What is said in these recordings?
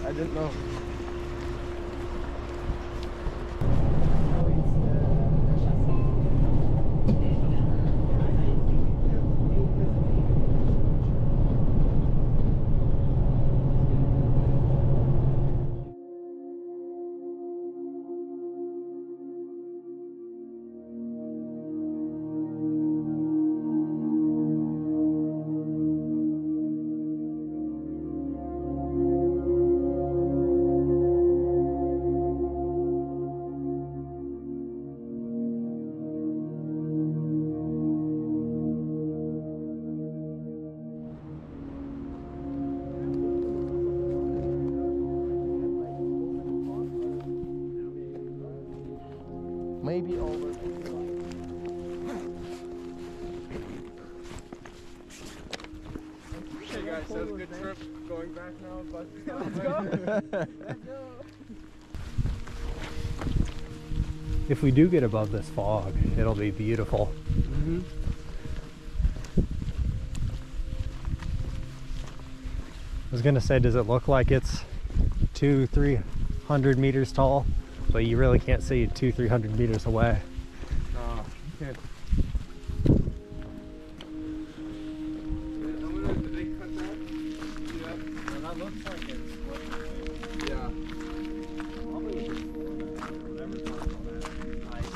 I didn't know. Maybe over. Hey guys, that was a good trip. Going back now, but let's go. Let's go. If we do get above this fog, it'll be beautiful. Mm-hmm. I was gonna say, does it look like it's 200-300 meters tall? But you really can't see 200-300 meters away. No, you can't. Did they cut that? Yeah. Well, that looks like it's. Yeah. Probably whatever's on that ice.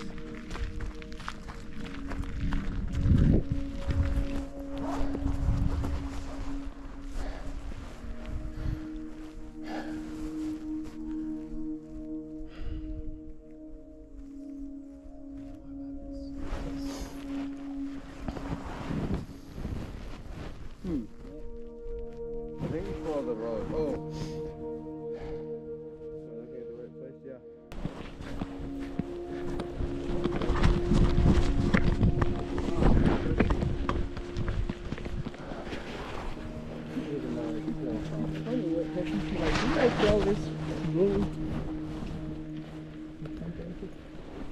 I think we follow the road. Oh. So looking at the right place, yeah.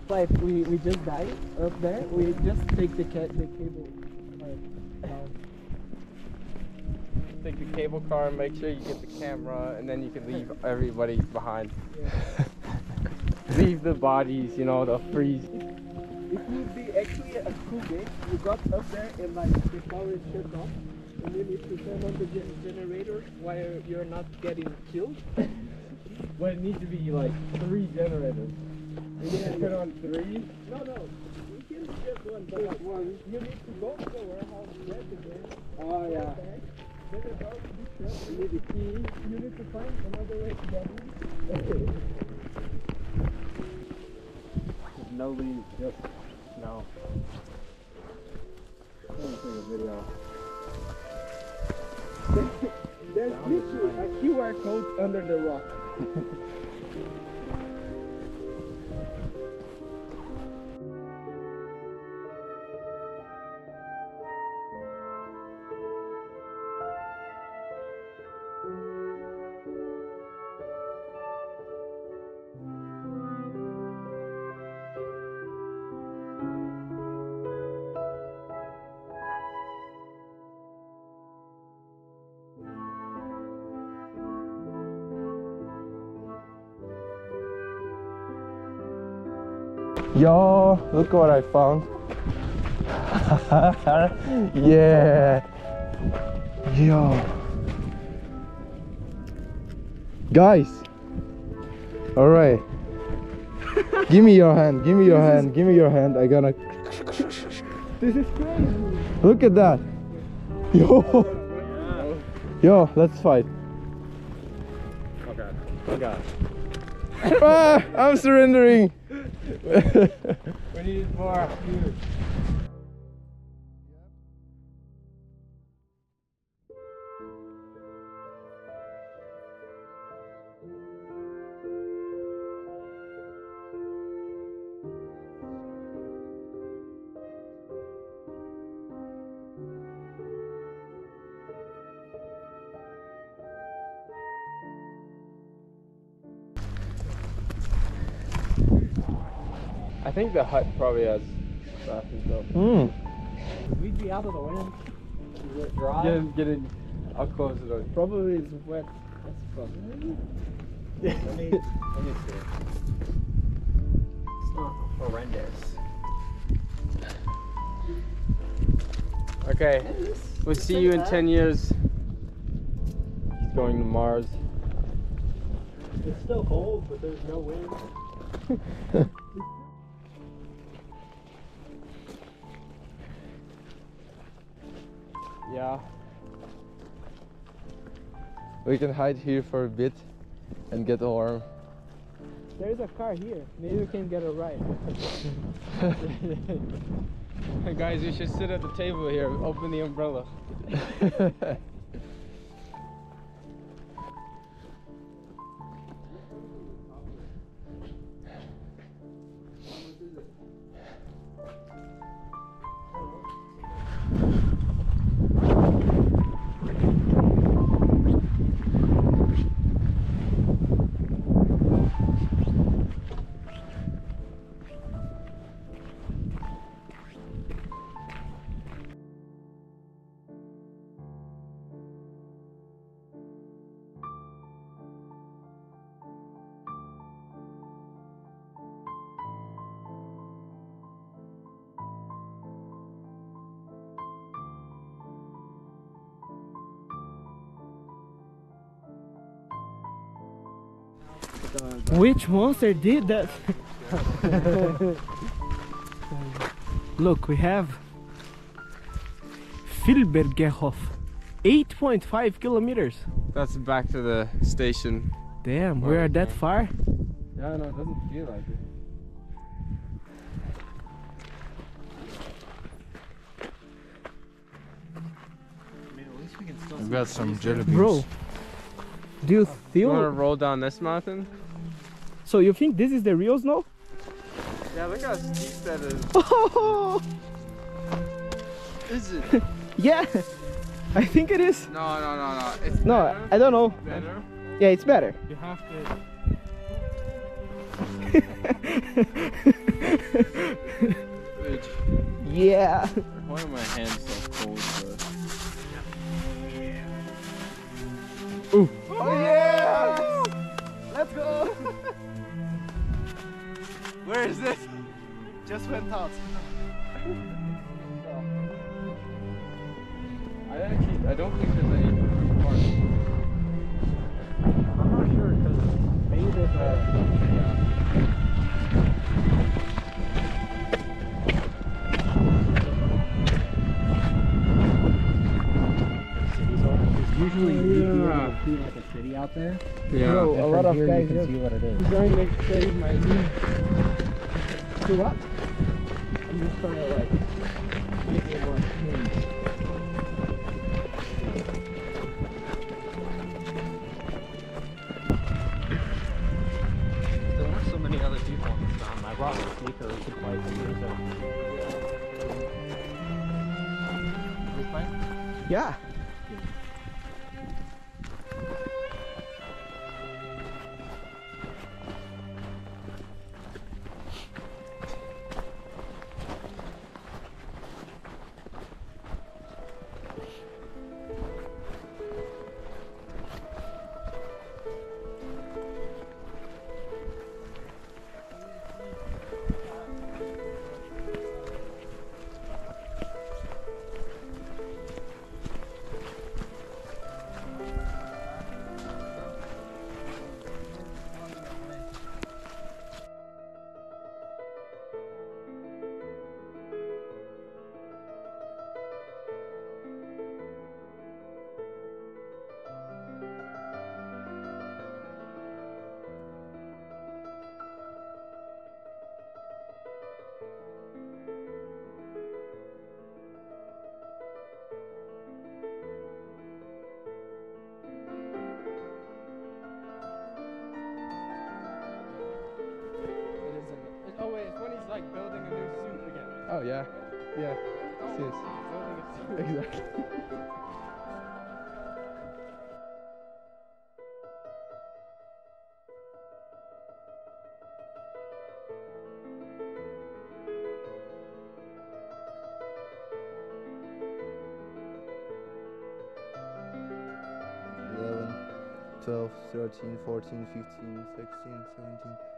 Like we just died up there, we just take the cable down. Take the cable car and make sure you get the camera, and then you can leave everybody behind. Yeah. Leave the bodies, you know, they'll freeze. It would be actually a cool day. You got up there and like the power is shut off, and you need to turn on the generator while you're not getting killed. But it needs to be like 3 generators. You need to turn on 3? No, you can just one, but one. You need to go somewhere, how to get it there. Oh yeah. Then about to be shut, you need a key. You need to find another way to get in. No leaves, just snow. I'm gonna take a video. There's literally a QR code under the rock. Yo, look what I found. Yeah. Yo. Guys. All right. Give me your hand. Give me your hand. Give me your hand. I gotta. This is crazy. Look at that. Yo. Yo, let's fight. Okay. Okay. Ah, I'm surrendering. We need more. I think the hut probably has bathrooms though. We'd be out of the wind. Is it dry? Get in. I'll close it up. Probably it's wet. That's probably. Let me see. It's not horrendous. Okay. We'll see you in 10 years. He's going to Mars. It's still cold, but there's no wind. Yeah. We can hide here for a bit and get warm. There's a car here. Maybe we can get a ride. Guys, we should sit at the table here. Open the umbrella. Which monster did that? Look, we have Feldberg Peak, 8.5 kilometers. That's back to the station. Damn, we are that far? Yeah, no, it doesn't feel like it. I mean, at least we can still I've see got the some trees. jelly beans. Bro, do you You want to feel? roll down this mountain? So you think this is the real snow? Yeah, look how steep that is. Oh, Is it? yeah, I think it is. No. It's No, better. I don't know. Better. Yeah, it's better. You have to. Bitch. Yeah. Why are my hands so cold, bro? Ooh. Oh, yeah! Let's go. Where is this? Just went out. I don't think there's any park. I'm not sure because maybe there's a. Usually you'd be able to see like a city out there. Yeah. Bro, And a from lot of here guys you here. can see what it is. I'm trying to save my knee. Do what? I'm just trying to like make it more clean. There weren't so many other people on this mountain. I brought my sneakers to play some music. You play? Yeah. Oh wait, it's when he's like building a new suit again. Oh yeah, yeah. Building a suit. Exactly. 12, 13, 14, 15, 16, 17,